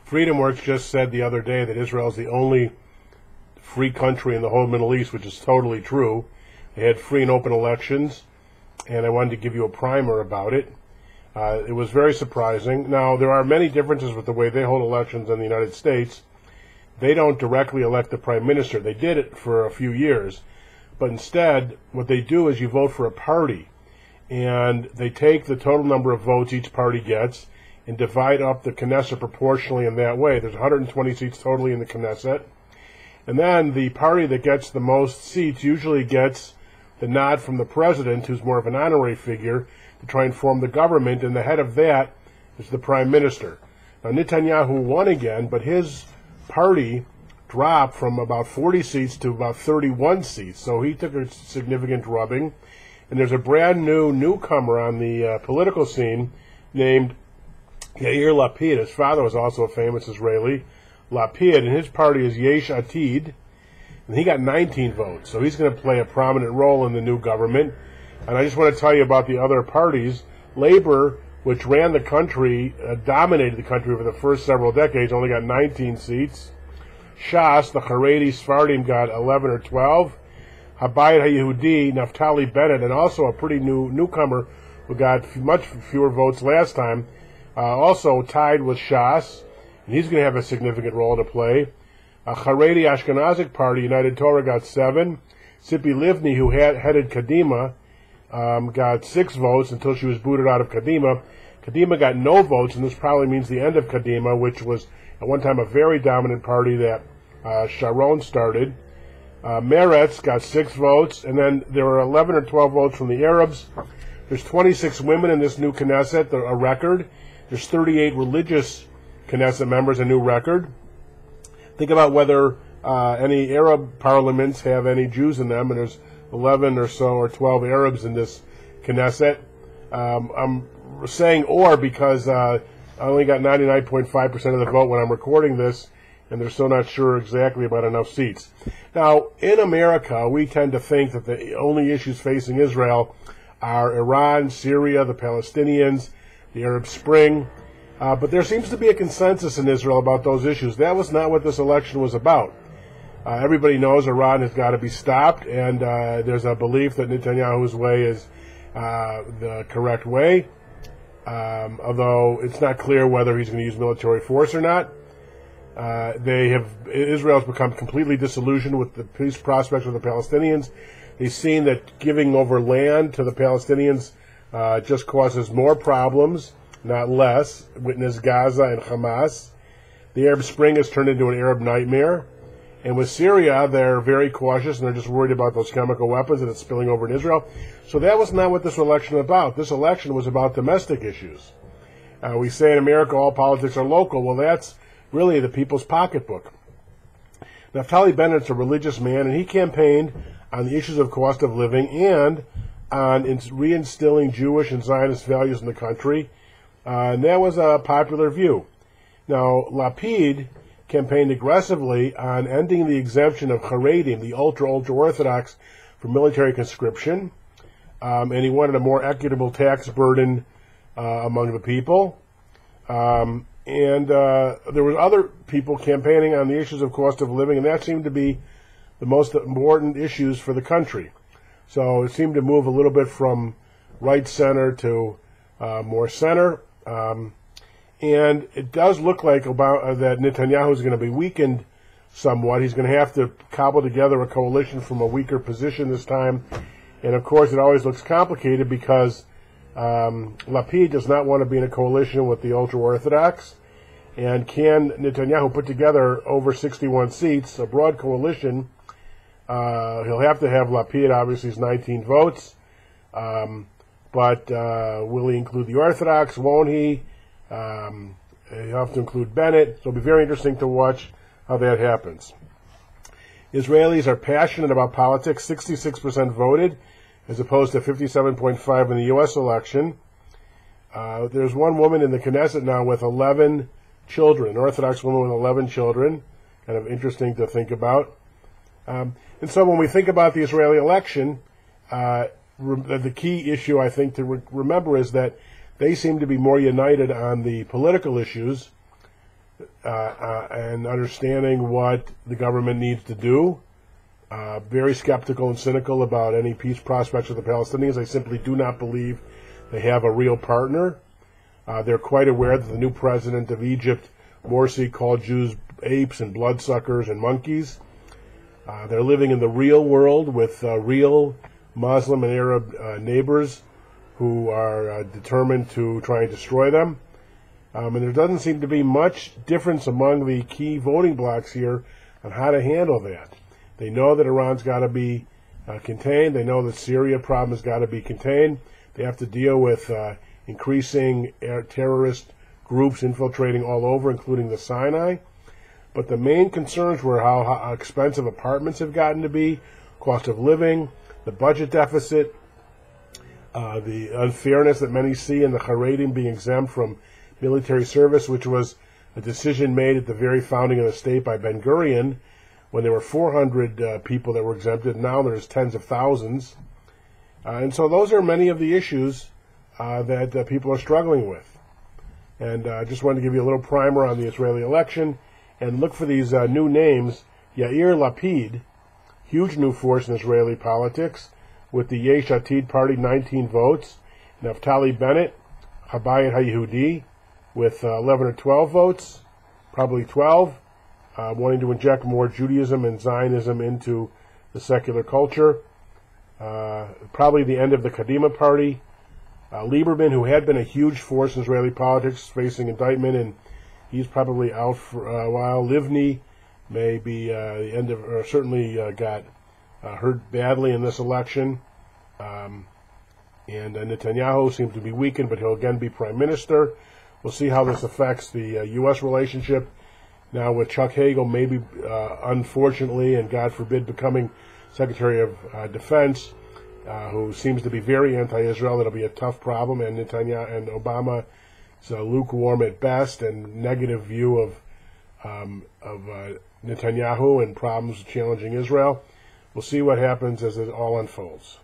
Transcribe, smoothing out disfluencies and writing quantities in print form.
FreedomWorks just said the other day that Israel is the only free country in the whole Middle East, which is totally true. They had free and open elections, and I wanted to give you a primer about it. It was very surprising. Now, there are many differences with the way they hold elections in the United States. They don't directly elect the prime minister. They did it for a few years. But instead, what they do is you vote for a party. And they take the total number of votes each party gets and divide up the Knesset proportionally in that way. There's 120 seats totally in the Knesset. And then the party that gets the most seats usually gets the nod from the president, who's more of an honorary figure, to try and form the government, and the head of that is the prime minister. Now, Netanyahu won again, but his party dropped from about 40 seats to about 31 seats, so he took a significant drubbing. And there's a brand new newcomer on the political scene named Yair Lapid. His father was also a famous Israeli, Lapid, and his party is Yesh Atid, and he got 19 votes, so he's going to play a prominent role in the new government. And I just want to tell you about the other parties. Labor, which ran the country, dominated the country for the first several decades, only got 19 seats. Shas, the Haredi Sephardim, got 11 or 12. Habayit, Hayehudi, Naftali, Bennett, and also a pretty newcomer who got much fewer votes last time, also tied with Shas, and he's going to have a significant role to play. Haredi Ashkenazi party, United Torah, got 7. Tzipi Livni, who headed Kadima, got 6 votes until she was booted out of Kadima. Kadima got no votes, and this probably means the end of Kadima, which was at one time a very dominant party that Shaul started. Meretz got 6 votes, and then there were 11 or 12 votes from the Arabs. There's 26 women in this new Knesset, a record. There's 38 religious Knesset members, a new record. Think about whether any Arab parliaments have any Jews in them, and there's 11 or so or 12 Arabs in this Knesset. I'm saying or because I only got 99.5% of the vote when I'm recording this, and they're still not sure exactly about enough seats. Now, in America, we tend to think that the only issues facing Israel are Iran, Syria, the Palestinians, the Arab Spring, but there seems to be a consensus in Israel about those issues. That was not what this election was about. Everybody knows Iran has got to be stopped, and there's a belief that Netanyahu's way is the correct way, although it's not clear whether he's going to use military force or not. Israel has become completely disillusioned with the peace prospects of the Palestinians. They've seen that giving over land to the Palestinians just causes more problems, not less. Witness Gaza and Hamas. The Arab Spring has turned into an Arab nightmare. And with Syria, they're very cautious, and they're just worried about those chemical weapons and it's spilling over in Israel. So that was not what this election was about. This election was about domestic issues. We say in America all politics are local. Well, that's really the people's pocketbook. Naftali Bennett's a religious man, and he campaigned on the issues of cost of living and on reinstilling Jewish and Zionist values in the country. And that was a popular view. Now, Lapid campaigned aggressively on ending the exemption of Haredi, the ultra-Orthodox, from military conscription. And he wanted a more equitable tax burden among the people. And there were other people campaigning on the issues of cost of living, and that seemed to be the most important issues for the country. So it seemed to move a little bit from right-center to more center. And it does look like that Netanyahu is going to be weakened somewhat. He's going to have to cobble together a coalition from a weaker position this time. And, of course, it always looks complicated because Lapid does not want to be in a coalition with the ultra-Orthodox. And can Netanyahu put together over 61 seats, a broad coalition? He'll have to have Lapid, obviously, his 19 votes. But will he include the Orthodox? Won't he? He'll have to include Bennett. So it'll be very interesting to watch how that happens. Israelis are passionate about politics. 66% voted, as opposed to 57.5% in the U.S. election. There's one woman in the Knesset now with 11 children, an Orthodox woman with 11 children. Kind of interesting to think about. And so when we think about the Israeli election, the key issue, I think, to remember is that they seem to be more united on the political issues. and understanding what the government needs to do. Very skeptical and cynical about any peace prospects with the Palestinians. I simply do not believe they have a real partner. They're quite aware that the new president of Egypt, Morsi, called Jews apes and bloodsuckers and monkeys. They're living in the real world with real Muslim and Arab neighbors who are determined to try and destroy them. And there doesn't seem to be much difference among the key voting blocs here on how to handle that. They know that Iran's got to be contained. They know that Syria problem has got to be contained. They have to deal with increasing terrorist groups infiltrating all over, including the Sinai. But the main concerns were how expensive apartments have gotten to be, cost of living, the budget deficit, the unfairness that many see in the Haredi being exempt from military service, which was a decision made at the very founding of the state by Ben-Gurion, when there were 400 people that were exempted. Now there's tens of thousands. And so those are many of the issues that people are struggling with. And I just wanted to give you a little primer on the Israeli election. And look for these new names. Yair Lapid, huge new force in Israeli politics, with the Yesh Atid party, 19 votes. Naftali Bennett, Habayit Hayehudi, with 11 or 12 votes, probably 12, wanting to inject more Judaism and Zionism into the secular culture. Probably the end of the Kadima party. Lieberman, who had been a huge force in Israeli politics, facing indictment, and he's probably out for a while. Livni may be the end of, or certainly got hurt badly in this election. And Netanyahu seems to be weakened, but he'll again be prime minister. We'll see how this affects the U.S. relationship. Now with Chuck Hagel, maybe unfortunately, and God forbid, becoming Secretary of Defense, who seems to be very anti-Israel, that'll be a tough problem. And Netanyahu and Obama is lukewarm at best, and negative view of Netanyahu and problems challenging Israel. We'll see what happens as it all unfolds.